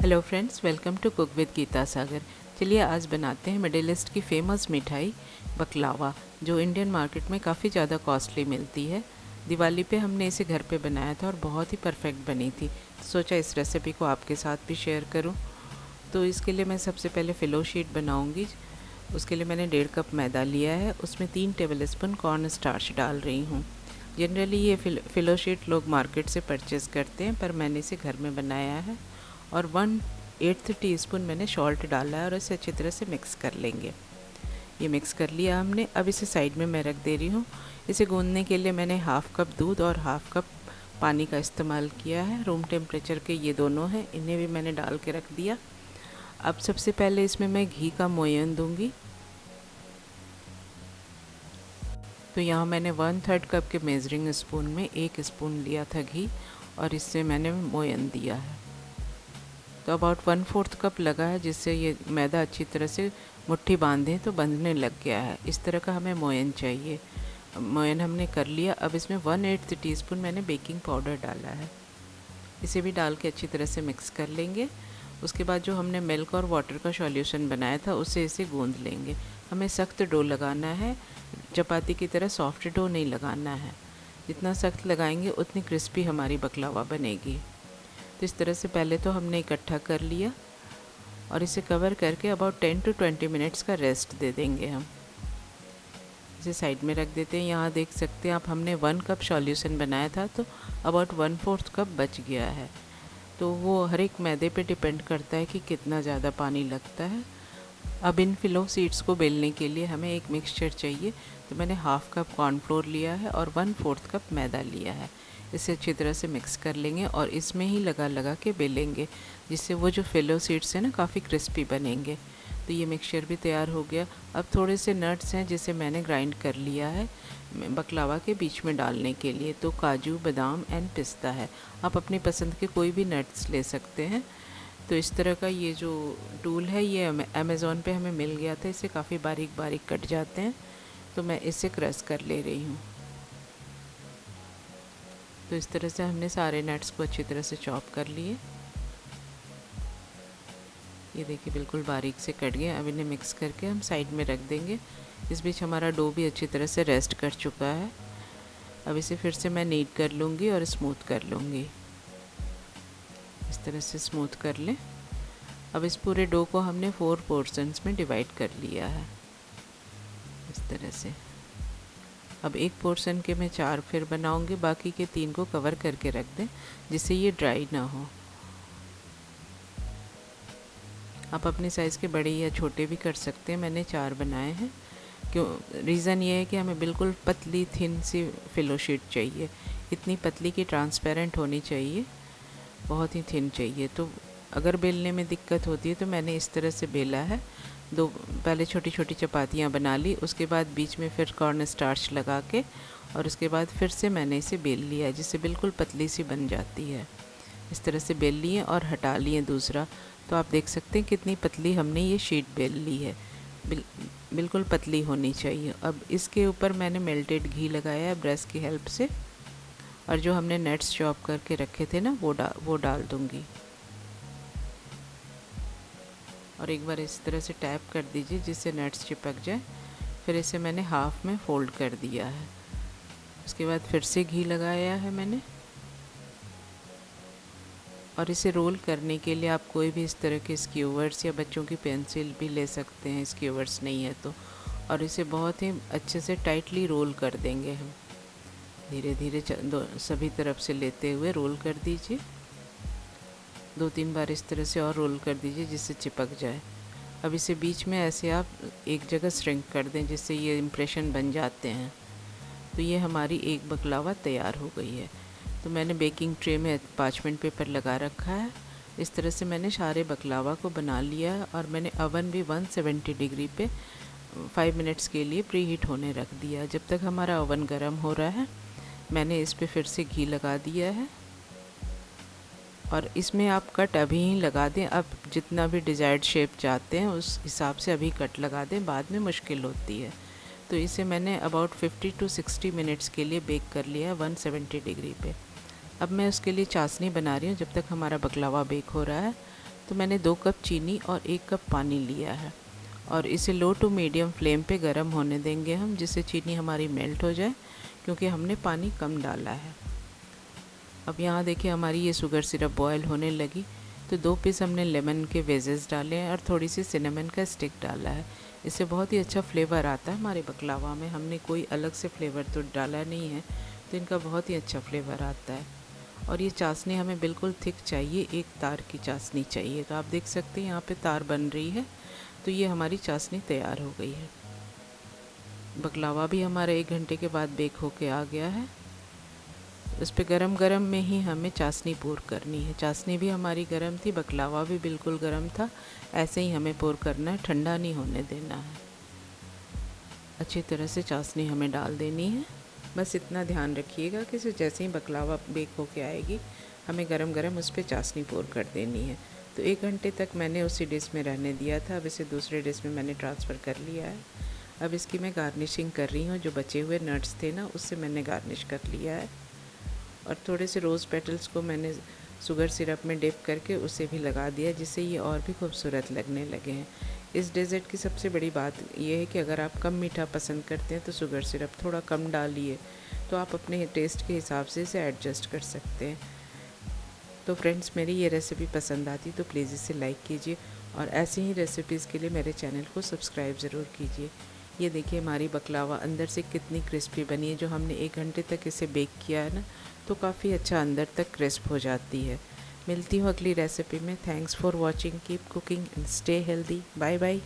Hello friends, welcome to cook with Geeta Sagar. चलिए आज बनाते हैं मिडिल ईस्ट की फ़ेमस मिठाई बकलावा, जो इंडियन मार्केट में काफ़ी ज़्यादा कॉस्टली मिलती है। दिवाली पे हमने इसे घर पे बनाया था और बहुत ही परफेक्ट बनी थी। सोचा इस रेसिपी को आपके साथ भी शेयर करूं। तो इसके लिए मैं सबसे पहले फ़िलो शीट बनाऊंगी। उसके लिए मैंने 1.5 कप मैदा लिया है, उसमें 3 टेबल स्पून कॉर्न स्टार्च डाल रही हूँ। जनरली ये फ़िलो शीट लोग मार्केट से परचेज़ करते हैं, पर मैंने इसे घर में बनाया है। और 1/8 टीस्पून मैंने सॉल्ट डाला है और इसे अच्छी तरह से मिक्स कर लेंगे। ये मिक्स कर लिया हमने। अब इसे साइड में मैं रख दे रही हूँ। इसे गूंदने के लिए मैंने 1/2 कप दूध और 1/2 कप पानी का इस्तेमाल किया है। रूम टेम्परेचर के ये दोनों हैं, इन्हें भी मैंने डाल के रख दिया। अब सबसे पहले इसमें मैं घी का मोयन दूंगी। तो यहाँ मैंने 1/3 कप के मेजरिंग स्पून में 1 स्पून लिया था घी और इससे मैंने मोयन दिया है। तो अबाउट 1/4 कप लगा है, जिससे ये मैदा अच्छी तरह से मुट्ठी बांधे तो बंधने लग गया है। इस तरह का हमें मोयन चाहिए। मोयन हमने कर लिया। अब इसमें 1/8 टीस्पून मैंने बेकिंग पाउडर डाला है। इसे भी डाल के अच्छी तरह से मिक्स कर लेंगे। उसके बाद जो हमने मिल्क और वाटर का सॉल्यूशन बनाया था उससे इसे गूंद लेंगे। हमें सख्त डो लगाना है, चपाती की तरह सॉफ्ट डो नहीं लगाना है। जितना सख्त लगाएंगे उतनी क्रिस्पी हमारी बकलावा बनेगी। तो इस तरह से पहले तो हमने इकट्ठा कर लिया और इसे कवर करके अबाउट 10 to 20 मिनट्स का रेस्ट दे देंगे। हम इसे साइड में रख देते हैं। यहाँ देख सकते हैं आप, हमने 1 कप सॉल्यूशन बनाया था तो अबाउट 1/4 कप बच गया है। तो वो हर एक मैदे पे डिपेंड करता है कि कितना ज़्यादा पानी लगता है। अब इन फ़िलो सीड्स को बेलने के लिए हमें एक मिक्सचर चाहिए। तो मैंने 1/2 कप कॉर्नफ्लोर लिया है और 1/4 कप मैदा लिया है। इसे अच्छी तरह से मिक्स कर लेंगे और इसमें ही लगा लगा के बेलेंगे, जिससे वो जो फ़िलो सीड्स हैं ना काफ़ी क्रिस्पी बनेंगे। तो ये मिक्सचर भी तैयार हो गया। अब थोड़े से नट्स हैं जिसे मैंने ग्राइंड कर लिया है बकलावा के बीच में डालने के लिए। तो काजू, बादाम एंड पिस्ता है। आप अपनी पसंद के कोई भी नट्स ले सकते हैं। तो इस तरह का ये जो टूल है ये अमेज़ॉन पे हमें मिल गया था। इससे काफ़ी बारीक बारीक कट जाते हैं। तो मैं इसे क्रश कर ले रही हूँ। तो इस तरह से हमने सारे नट्स को अच्छी तरह से चॉप कर लिए। ये देखिए बिल्कुल बारीक से कट गए। अब इन्हें मिक्स करके हम साइड में रख देंगे। इस बीच हमारा डो भी अच्छी तरह से रेस्ट कर चुका है। अब इसे फिर से मैं नीड कर लूँगी और स्मूथ कर लूँगी। इस तरह से स्मूथ कर लें। अब इस पूरे डो को हमने 4 पोर्शंस में डिवाइड कर लिया है इस तरह से। अब एक पोर्शन के मैं 4 फिर बनाऊंगी, बाकी के 3 को कवर करके रख दें जिससे ये ड्राई ना हो। आप अपने साइज़ के बड़े या छोटे भी कर सकते हैं। मैंने 4 बनाए हैं। क्यों, रीज़न ये है कि हमें बिल्कुल पतली थिन सी फ़िलो शीट चाहिए। इतनी पतली कि ट्रांसपेरेंट होनी चाहिए, बहुत ही थिन चाहिए। तो अगर बेलने में दिक्कत होती है तो मैंने इस तरह से बेला है। पहले छोटी छोटी चपातियाँ बना ली, उसके बाद बीच में फिर कॉर्न स्टार्च लगा के और उसके बाद फिर से मैंने इसे बेल लिया, जिससे बिल्कुल पतली सी बन जाती है। इस तरह से बेल लिए और हटा लिए दूसरा। तो आप देख सकते हैं कितनी पतली हमने ये शीट बेल ली है। बिल्कुल पतली होनी चाहिए। अब इसके ऊपर मैंने मेल्टेड घी लगाया है ब्रश की हेल्प से, और जो हमने नट्स चॉप करके रखे थे ना वो डाल दूँगी। और एक बार इस तरह से टैप कर दीजिए जिससे नट्स चिपक जाए। फिर इसे मैंने हाफ में फ़ोल्ड कर दिया है। उसके बाद फिर से घी लगाया है मैंने। और इसे रोल करने के लिए आप कोई भी इस तरह के स्क्यूवर्स या बच्चों की पेंसिल भी ले सकते हैं, स्क्यूवर्स नहीं है तो। और इसे बहुत ही अच्छे से टाइटली रोल कर देंगे हम। धीरे धीरे सभी तरफ से लेते हुए रोल कर दीजिए। 2-3 बार इस तरह से और रोल कर दीजिए जिससे चिपक जाए। अब इसे बीच में ऐसे आप एक जगह श्रिंक कर दें जिससे ये इम्प्रेशन बन जाते हैं। तो ये हमारी एक बकलावा तैयार हो गई है। तो मैंने बेकिंग ट्रे में पार्चमेंट पेपर लगा रखा है। इस तरह से मैंने सारे बकलावा को बना लिया है और मैंने ओवन भी 170 डिग्री पे 5 मिनट्स के लिए प्री हीट होने रख दिया। जब तक हमारा ओवन गर्म हो रहा है मैंने इस पर फिर से घी लगा दिया है। और इसमें आप कट अभी ही लगा दें। आप जितना भी डिज़ायर्ड शेप चाहते हैं उस हिसाब से अभी कट लगा दें, बाद में मुश्किल होती है। तो इसे मैंने अबाउट 50 to 60 मिनट्स के लिए बेक कर लिया है 170 डिग्री पे। अब मैं उसके लिए चाशनी बना रही हूँ जब तक हमारा बकलावा बेक हो रहा है। तो मैंने 2 कप चीनी और 1 कप पानी लिया है और इसे लो टू मीडियम फ्लेम पे गर्म होने देंगे हम, जिससे चीनी हमारी मेल्ट हो जाए, क्योंकि हमने पानी कम डाला है। अब यहाँ देखिए हमारी ये शुगर सिरप बॉयल होने लगी, तो 2 पीस हमने लेमन के वेजेस डाले हैं और थोड़ी सी सिनेमन का स्टिक डाला है। इससे बहुत ही अच्छा फ्लेवर आता है हमारे बकलावा में। हमने कोई अलग से फ्लेवर तो डाला नहीं है, तो इनका बहुत ही अच्छा फ्लेवर आता है। और ये चाशनी हमें बिल्कुल थिक चाहिए, एक तार की चाशनी चाहिए। तो आप देख सकते हैं यहाँ पे तार बन रही है, तो ये हमारी चाशनी तैयार हो गई है। बकलावा भी हमारा 1 घंटे के बाद बेक होके आ गया है। उस पर गरम गरम में ही हमें चाशनी पोर करनी है। चाशनी भी हमारी गरम थी, बकलावा भी बिल्कुल गरम था। ऐसे ही हमें पोर करना है, ठंडा नहीं होने देना है। अच्छी तरह से चाशनी हमें डाल देनी है। बस इतना ध्यान रखिएगा कि जैसे ही बकलावा बेक होके आएगी, हमें गरम गरम उस पर चाशनी पोर कर देनी है। तो 1 घंटे तक मैंने उसी डिश में रहने दिया था। अब इसे दूसरे डिश में मैंने ट्रांसफ़र कर लिया है। अब इसकी मैं गार्निशिंग कर रही हूँ। जो बचे हुए नट्स थे ना, उससे मैंने गार्निश कर लिया है। और थोड़े से रोज़ पेटल्स को मैंने शुगर सिरप में डिप करके उसे भी लगा दिया, जिससे ये और भी खूबसूरत लगने लगे हैं। इस डेज़र्ट की सबसे बड़ी बात ये है कि अगर आप कम मीठा पसंद करते हैं तो शुगर सिरप थोड़ा कम डालिए, तो आप अपने टेस्ट के हिसाब से इसे एडजस्ट कर सकते हैं। तो फ्रेंड्स, मेरी ये रेसिपी पसंद आती तो प्लीज़ इसे लाइक कीजिए और ऐसी ही रेसिपीज़ के लिए मेरे चैनल को सब्सक्राइब ज़रूर कीजिए। ये देखिए हमारी बकलावा अंदर से कितनी क्रिस्पी बनी है। जो हमने 1 घंटे तक इसे बेक किया है ना, तो काफ़ी अच्छा अंदर तक क्रिस्प हो जाती है। मिलती हूँ अगली रेसिपी में। Thanks for watching, keep cooking and stay healthy. Bye bye.